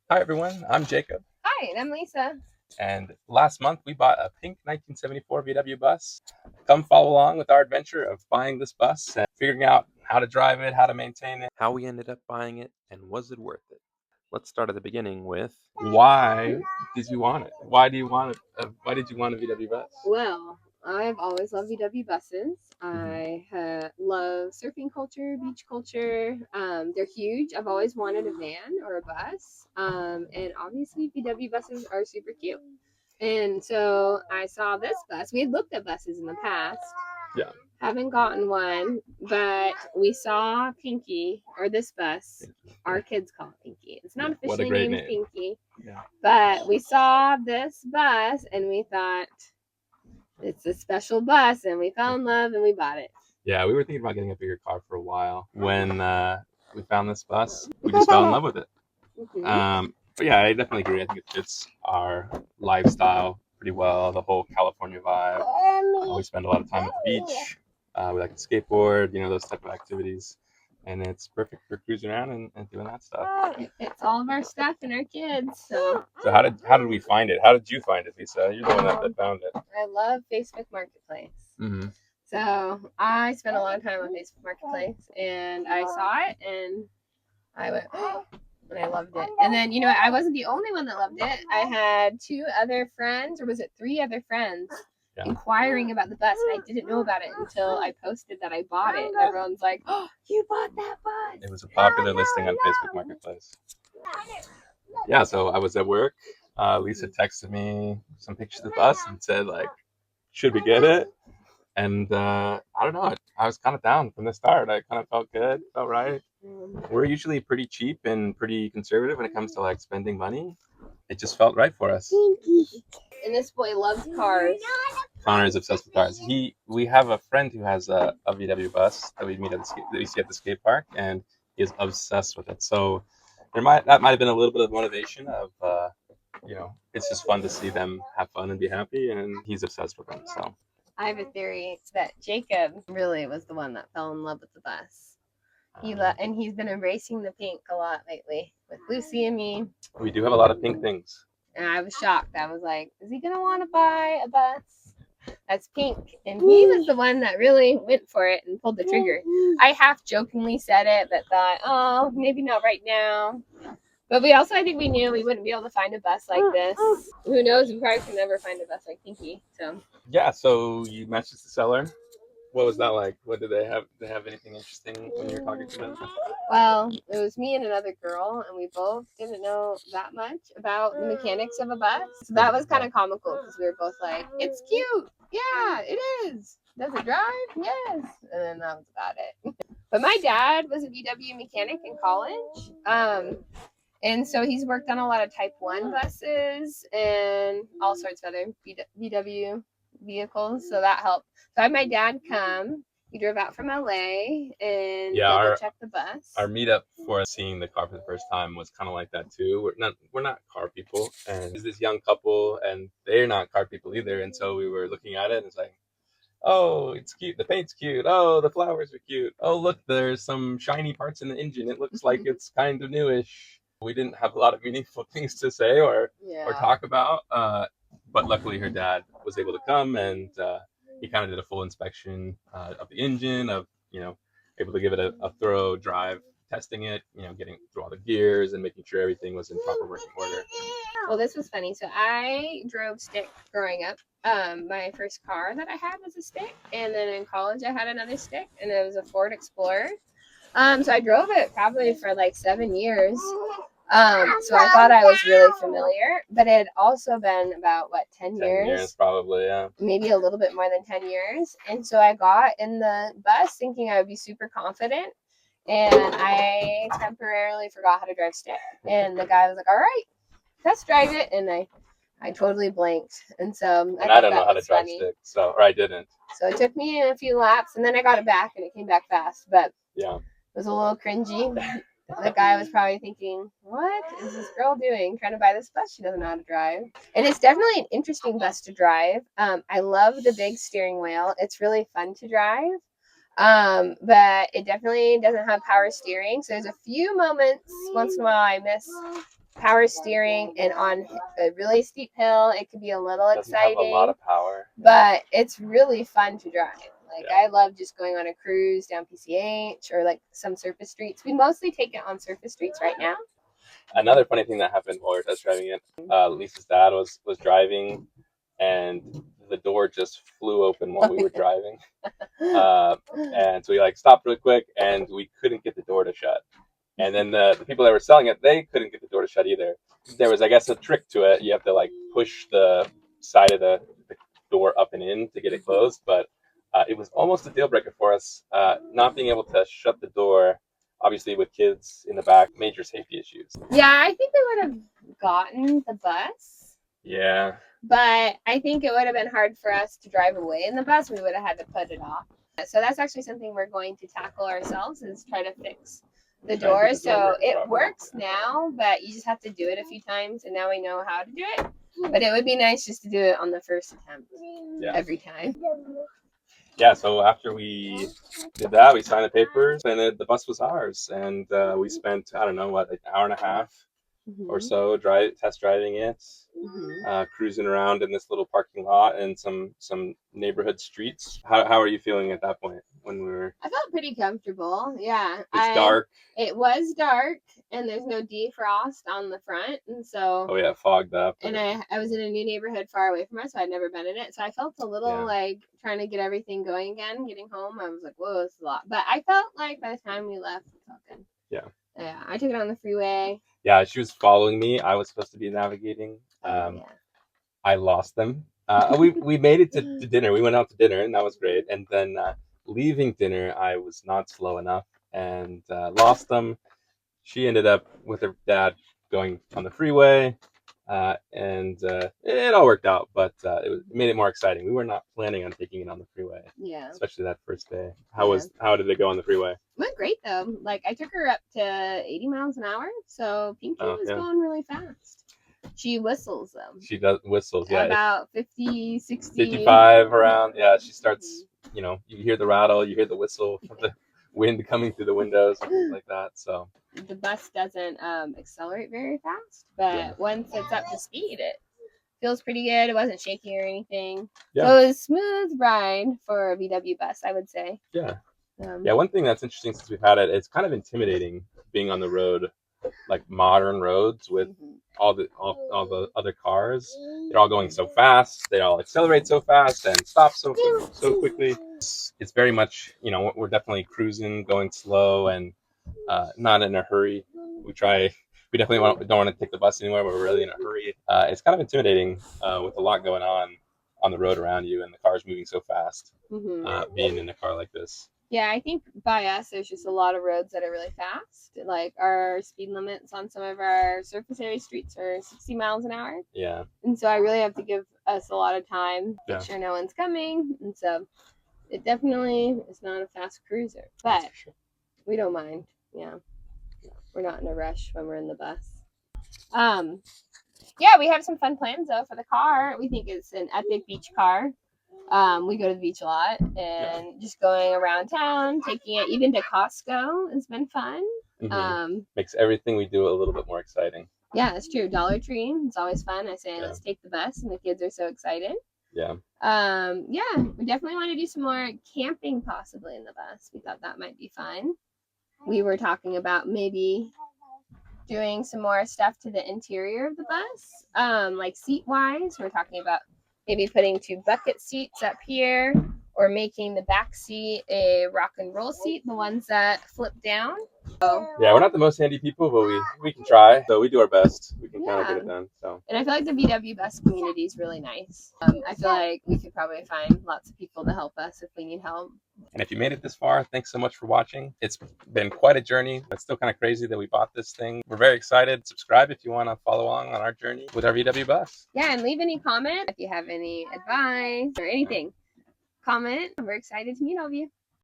Hi everyone, I'm Jacob, Hi, and I'm Lisa. and last month we bought a pink 1974 VW bus. Come follow along with our adventure of buying this bus and figuring out how to drive it, how to maintain it, how we ended up buying it, and was it worth it? Let's start at the beginning with why did you want it? Why do you want it? Why did you want a VW bus? Well, I've always loved VW buses. Mhm. Love surfing culture, beach culture. They're huge. I've always wanted a van or a bus. And obviously, VW buses are super cute. And so I saw this bus. We had looked at buses in the past. Yeah. Haven't gotten one, but we saw Pinky, or this bus. Our kids call it Pinky. It's not What a officially great named name. Pinky, Yeah. but we saw this bus and we thought it's a special bus, and we fell in love and we bought it. Yeah, we were thinking about getting a bigger car for a while. When we found this bus, we just fell in love with it. Mhm. But yeah, I definitely agree. I think it fits our lifestyle pretty well. The whole California vibe. We spend a lot of time at the beach. We like to skateboard, those type of activities, and it's perfect for cruising around and doing that stuff. It's all of our stuff and our kids. So So how did we find it? How did you find it, Lisa? You're the one that found it. I love Facebook Marketplace. Mm-hmm. So I spent a long time on Facebook Marketplace, and I saw it, and I went, and I loved it. And then, I wasn't the only one that loved it. I had two other friends, or was it three other friends, inquiring about the bus, and I didn't know about it until I posted that I bought it. And everyone's like, "Oh, you bought that bus!" It was a popular listing on Facebook Marketplace. Yeah, so I was at work. Lisa texted me some pictures of the bus and said, like, should we get it? And I don't know. I was kind of down from the start. I kind of felt good, felt right. We're usually pretty cheap and pretty conservative when it comes to like spending money. It just felt right for us. And this boy loves cars. Connor is obsessed with cars. We have a friend who has a VW bus that we meet at that we see at the skate park, and he is obsessed with it. So that might have been a little bit of motivation of it's just fun to see them have fun and be happy, and he's obsessed with them. So I have a theory that Jacob really was the one that fell in love with the bus. And he's been embracing the pink a lot lately with Lucy and me. we do have a lot of pink things. And I was shocked. I was like, is he gonna want to buy a bus that's pink? And he was the one that really went for it and pulled the trigger. I half jokingly said it, but thought, oh, maybe not right now. But I think we knew we wouldn't be able to find a bus like this. Who knows? We probably could never find a bus like Pinky. So Yeah. So you messaged the seller. What was that like? What did they have? Did they have anything interesting when you were talking to them? well, it was me and another girl, and we both didn't know that much about the mechanics of a bus. So that was kind of comical because we were both like, it's cute. Yeah, it is. Does it drive? Yes. And then that was about it. But my dad was a VW mechanic in college. And so he's worked on a lot of Type 1 buses and all sorts of other VW vehicles. So that helped. So I had my dad come. He drove out from LA and double checked the bus. Our meetup for seeing the car for the first time was kind of like that too. We're not car people, and there's this young couple, and they're not car people either. And so we were looking at it, and it's like, oh, it's cute. The paint's cute. Oh, the flowers are cute. Oh, look, there's some shiny parts in the engine. It looks like it's kind of newish. We didn't have a lot of meaningful things to say or talk about. But luckily, her dad was able to come, and he kind of did a full inspection of the engine, of able to give it a thorough drive, testing it, getting through all the gears and making sure everything was in proper working order. Well, this was funny. So I drove stick growing up. My first car that I had was a stick, and then in college I had another stick, and it was a Ford Explorer. So I drove it probably for like 7 years. So I thought I was really familiar, but it had also been about 10 years? 10 years, probably, yeah. Maybe a little bit more than 10 years. And so I got in the bus thinking I would be super confident, and I temporarily forgot how to drive stick. And the guy was like, all right, test drive it. And I totally blanked. And so I don't know how to drive stick, or I didn't. So it took me a few laps, and then I got it back, and it came back fast. But yeah, it was a little cringy. The guy was probably thinking, what is this girl doing? Trying to buy this bus she doesn't know how to drive. And it's definitely an interesting bus to drive. I love the big steering wheel. It's really fun to drive. But it definitely doesn't have power steering. So there's a few moments once in a while I miss power steering, and on a really steep hill, it could be a little Doesn't have a exciting. lot of power. But it's really fun to drive. Like, Yeah. I love just going on a cruise down PCH or like some surface streets. We mostly take it on surface streets right now. Another funny thing that happened while we were test driving it, Lisa's dad was driving, and the door just flew open while we were driving. And so we like stopped really quick, and we couldn't get the door to shut. And then the people that were selling it, they couldn't get the door to shut either. There was, I guess, a trick to it. You have to like push the side of the door up and in to get it closed. But it was almost a deal breaker for us, not being able to shut the door. Obviously, with kids in the back, major safety issues. Yeah, I think we would have gotten the bus. Yeah. But I think it would have been hard for us to drive away in the bus. We would have had to put it off. So that's actually something we're going to tackle ourselves, is try to fix the door. So it works now, but you just have to do it a few times, and now we know how to do it. But it would be nice just to do it on the first attempt every time. Yeah, so after we did that, we signed the papers, and the bus was ours. And we spent, I don't know, what, an hour and a half or so test driving it, cruising around in this little parking lot and some neighborhood streets. How are you feeling at that point when we were? I felt pretty comfortable. Yeah, It's dark. It was dark, and there's no defrost on the front, and so. Oh yeah, fogged up. And I was in a new neighborhood far away from us, so I'd never been in it. So I felt a little like trying to get everything going again. Getting home, I was like, "Whoa, this is a lot." But I felt like by the time we left, it felt good. Yeah. Yeah, I took it on the freeway. Yeah, she was following me. I was supposed to be navigating. I lost them. We made it to dinner. We went out to dinner, and that was great. And then leaving dinner, I was not slow enough and lost them. She ended up with her dad going on the freeway, and it all worked out. But it made it more exciting. We were not planning on taking it on the freeway. Yeah. Especially that first day. How did it go on the freeway? It went great though. Like, I took her up to 80 miles an hour, so Pinky was going really fast. She whistles though. She does whistles, yeah. About 50, 60. 55 around, yeah. She starts, you hear the rattle, you hear the whistle of the wind coming through the windows, something like that. So the bus doesn't accelerate very fast, but once it's up to speed, it feels pretty good. It wasn't shaky or anything. Yeah. So it was a smooth ride for a VW bus, I would say. Yeah. Yeah, one thing that's interesting since we've had it, it's kind of intimidating being on the road, like modern roads with all the other cars. They're all going so fast. They all accelerate so fast and stop so quickly. It's very much, we're definitely cruising, going slow and not in a hurry. We definitely don't want to take the bus anywhere, but we're really in a hurry. It's kind of intimidating with a lot going on the road around you and the cars moving so fast, being in a car like this. Yeah, I think by us, there's just a lot of roads that are really fast. Like, our speed limits on some of our surface area streets are 60 miles an hour. Yeah. And so I really have to give us a lot of time, make sure no one's coming. And so it definitely is not a fast cruiser, but we don't mind. Yeah. We're not in a rush when we're in the bus. Yeah, we have some fun plans though for the car. We think it's an epic beach car. We go to the beach a lot, and just going around town, taking it even to Costco has been fun. Makes everything we do a little bit more exciting. Yeah, it's true. Dollar Tree, it's always fun. I say, let's take the bus, and the kids are so excited. Yeah. Yeah, we definitely want to do some more camping possibly in the bus. We thought that might be fun. We were talking about maybe doing some more stuff to the interior of the bus, like seat-wise. We're talking about maybe putting 2 bucket seats up here, or making the back seat a rock and roll seat, the ones that flip down. So, yeah, we're not the most handy people, but we can try. So we do our best. We can kind of get it done. So. And I feel like the VW bus community is really nice. I feel like we could probably find lots of people to help us if we need help. And if you made it this far, thanks so much for watching. It's been quite a journey. It's still kind of crazy that we bought this thing. We're very excited. Subscribe if you want to follow along on our journey with our VW bus. Yeah, and leave any comment if you have any advice or anything. Comment. We're excited to meet all of you.